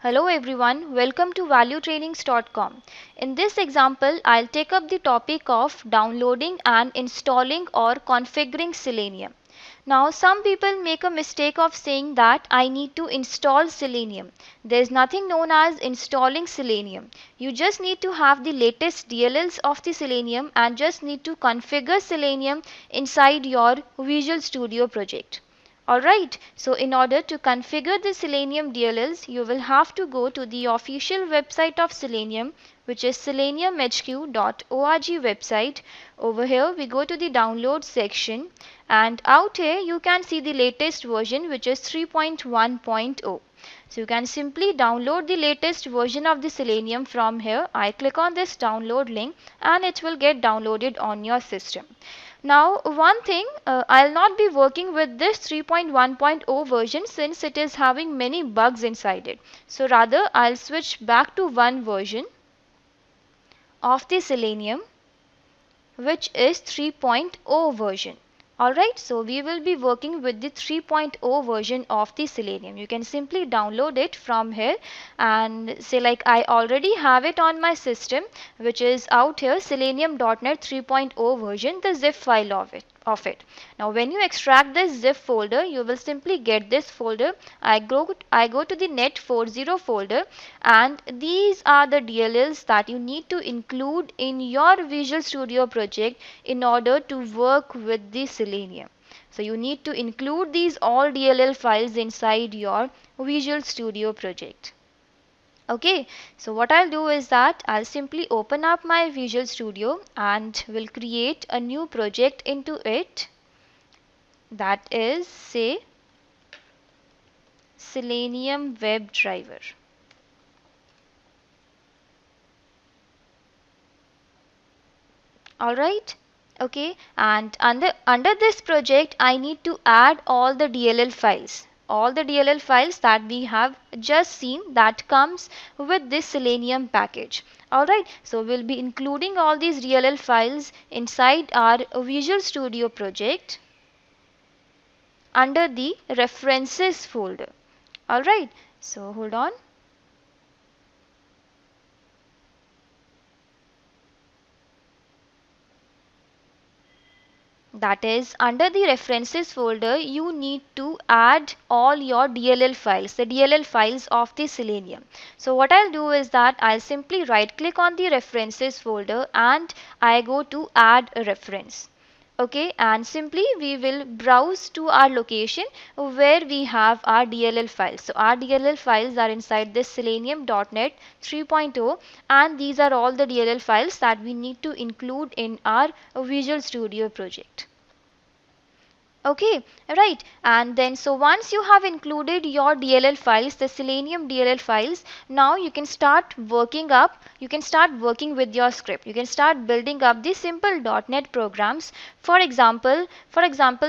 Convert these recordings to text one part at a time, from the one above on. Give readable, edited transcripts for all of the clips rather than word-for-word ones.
Hello everyone, welcome to valuetrainings.com. In this example, I'll take up the topic of downloading and installing or configuring Selenium. Now, some people make a mistake of saying that I need to install Selenium. There's nothing known as installing Selenium. You just need to have the latest DLLs of the Selenium and just need to configure Selenium inside your Visual Studio project. Alright, so in order to configure the Selenium DLLs, you will have to go to the official website of Selenium, which is seleniumhq.org website. Over here, we go to the download section, and out here you can see the latest version, which is 3.1.0. So you can simply download the latest version of the Selenium from here. I click on this download link and it will get downloaded on your system. Now one thing, I'll not be working with this 3.1.0 version since it is having many bugs inside it. So rather I'll switch back to one version of the Selenium, which is 3.0 version. Alright, so we will be working with the 3.0 version of the Selenium. You can simply download it from here and say like I already have it on my system, which is out here selenium.net 3.0 version, the zip file of it. Now when you extract this zip folder, you will simply get this folder. I go to the net40 folder, and these are the DLLs that you need to include in your Visual Studio project in order to work with the Selenium. So you need to include these all DLL files inside your Visual Studio project. Okay, so what I'll do is that I'll simply open up my Visual Studio and will create a new project into it, that is say Selenium WebDriver. Alright, okay, and under this project I need to add all the DLL files. All the DLL files that we have just seen that comes with this Selenium package. Alright, so we'll be including all these DLL files inside our Visual Studio project under the references folder. Alright, so hold on. That is, under the references folder, you need to add all your DLL files, the DLL files of the Selenium. So what I'll do is that I'll simply right click on the references folder and I go to add a reference. Okay, and simply we will browse to our location where we have our DLL files. So our DLL files are inside this selenium.net 3.0, and these are all the DLL files that we need to include in our Visual Studio project. Okay, right, and then so once you have included your DLL files, the Selenium DLL files, now you can start working with your script. You can start building up the simple .NET programs. For example,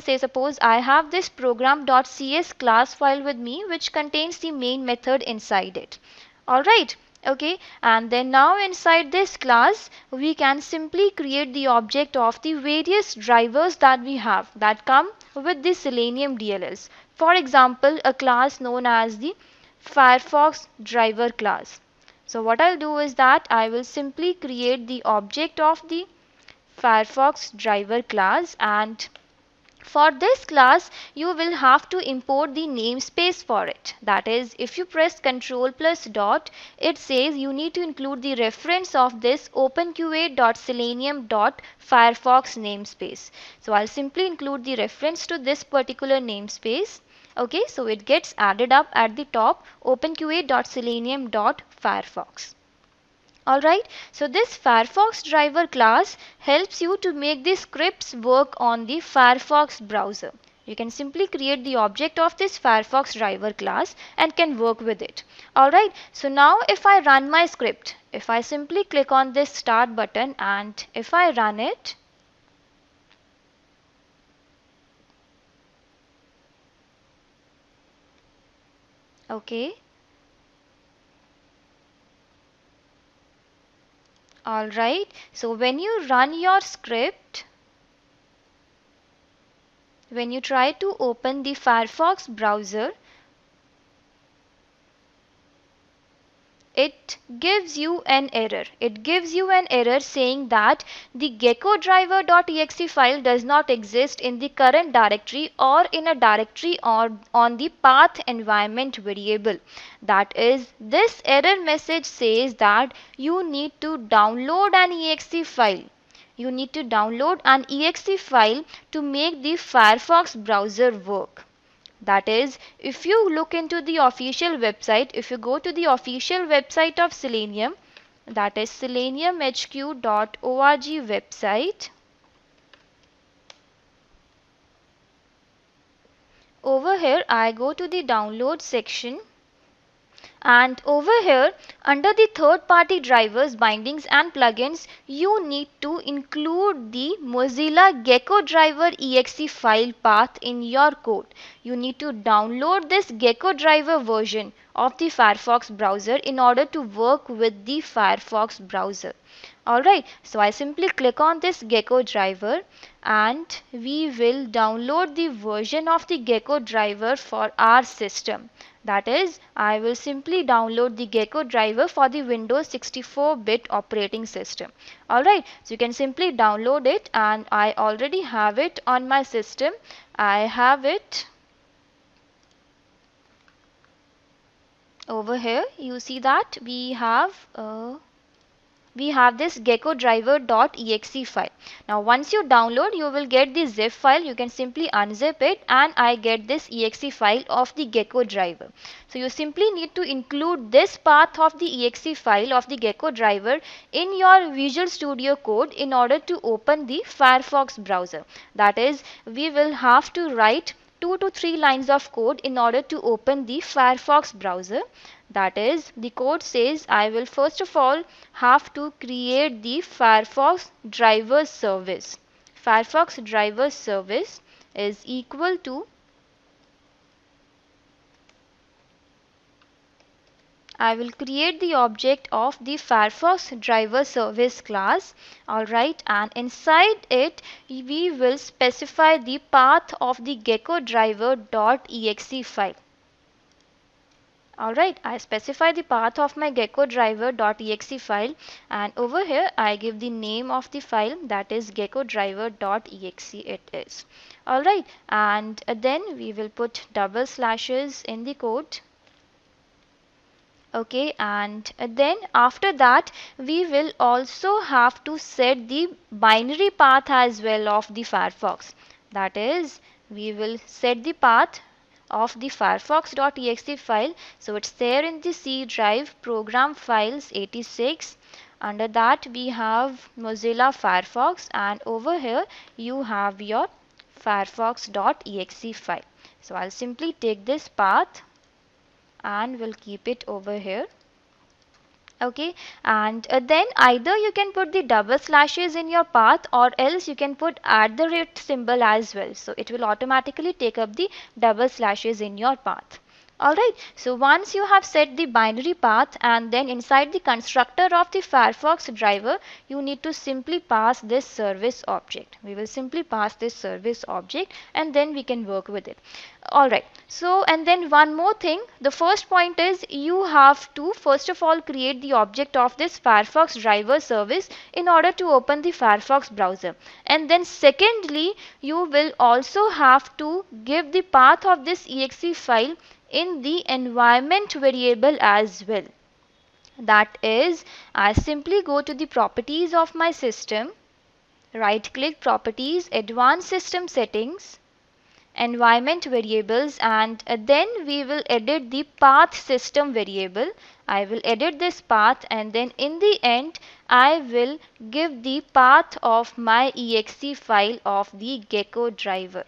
say suppose I have this program.cs class file with me which contains the main method inside it. Alright. Okay, and then now inside this class we can simply create the object of the various drivers that we have that come with the Selenium DLLs. For example, a class known as the Firefox driver class. So what I'll do is that I will simply create the object of the Firefox driver class, and for this class you will have to import the namespace for it. That is, if you press Ctrl plus dot, it says you need to include the reference of this openqa.selenium.firefox namespace. So I'll simply include the reference to this particular namespace. Okay, so it gets added up at the top, openqa.selenium.firefox. Alright, so this Firefox driver class helps you to make the scripts work on the Firefox browser. You can simply create the object of this Firefox driver class and can work with it. Alright, so now if I run my script, if I simply click on this start button and if I run it, okay. Alright, so when you run your script, when you try to open the Firefox browser, it gives you an error. It gives you an error saying that the Gecko Driver.exe file does not exist in the current directory or in a directory or on the path environment variable. That is, this error message says that you need to download an exe file. You need to download an exe file to make the Firefox browser work. That is, if you look into the official website, if you go to the official website of Selenium, that is seleniumhq.org website, over here I go to the download section, and over here under the third party drivers, bindings and plugins, you need to include the Mozilla Gecko Driver exe file path in your code. You need to download this Gecko Driver version of the Firefox browser in order to work with the Firefox browser. Alright, so I simply click on this Gecko Driver and we will download the version of the Gecko Driver for our system. That is, I will simply download the Gecko Driver for the Windows 64-bit operating system. Alright, so you can simply download it, and I already have it on my system. I have it over here. You see that we have this Gecko Driver.exe file. Now once you download, you will get the zip file. You can simply unzip it and I get this exe file of the Gecko Driver. So you simply need to include this path of the exe file of the Gecko Driver in your Visual Studio Code in order to open the Firefox browser. That is, we will have to write 2 to 3 lines of code in order to open the Firefox browser. That is, the code says I will first of all have to create the Firefox driver service. Firefox driver service is equal to, I will create the object of the Firefox driver service class. Alright, and inside it we will specify the path of the Gecko Driver.exe file. Alright, I specify the path of my Gecko Driver.exe file, and over here I give the name of the file, that is Gecko Driver.exe it is. Alright, and then we will put double slashes in the code. Okay, and then after that we will also have to set the binary path as well of the Firefox. That is, we will set the path of the Firefox.exe file. So it's there in the C drive, program files 86. Under that we have Mozilla Firefox, and over here you have your Firefox.exe file. So I'll simply take this path and we'll keep it over here. Okay, and then either you can put the double slashes in your path, or else you can put @ symbol as well. So it will automatically take up the double slashes in your path. Alright, so once you have set the binary path, and then inside the constructor of the Firefox driver, you need to simply pass this service object. We will simply pass this service object and then we can work with it. Alright, so and then one more thing, the first point is you have to first of all create the object of this Firefox driver service in order to open the Firefox browser, and then secondly you will also have to give the path of this exe file in the environment variable as well. That is, I simply go to the properties of my system, right click properties, advanced system settings, environment variables, and then we will edit the path system variable. I will edit this path, and then in the end I will give the path of my exe file of the Gecko driver.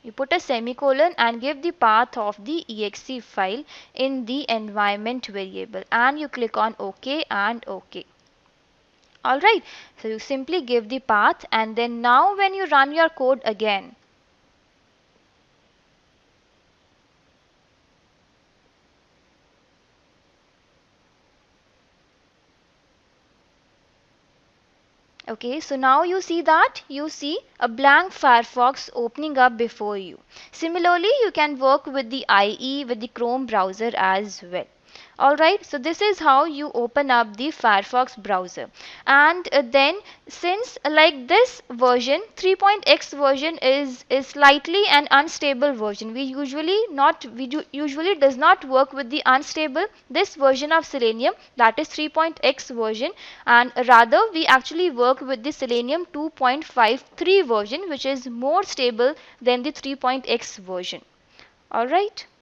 You put a semicolon and give the path of the exe file in the environment variable, and you click on OK and OK. Alright, so you simply give the path, and then now when you run your code again, Okay, so now you see that you see a blank Firefox opening up before you. Similarly, you can work with the IE with the Chrome browser as well. Alright, so this is how you open up the Firefox browser. And then since like this version 3.x version is slightly an unstable version, we usually does not work with the unstable this version of Selenium, that is 3.x version, and rather we actually work with the Selenium 2.53 version, which is more stable than the 3.x version. Alright.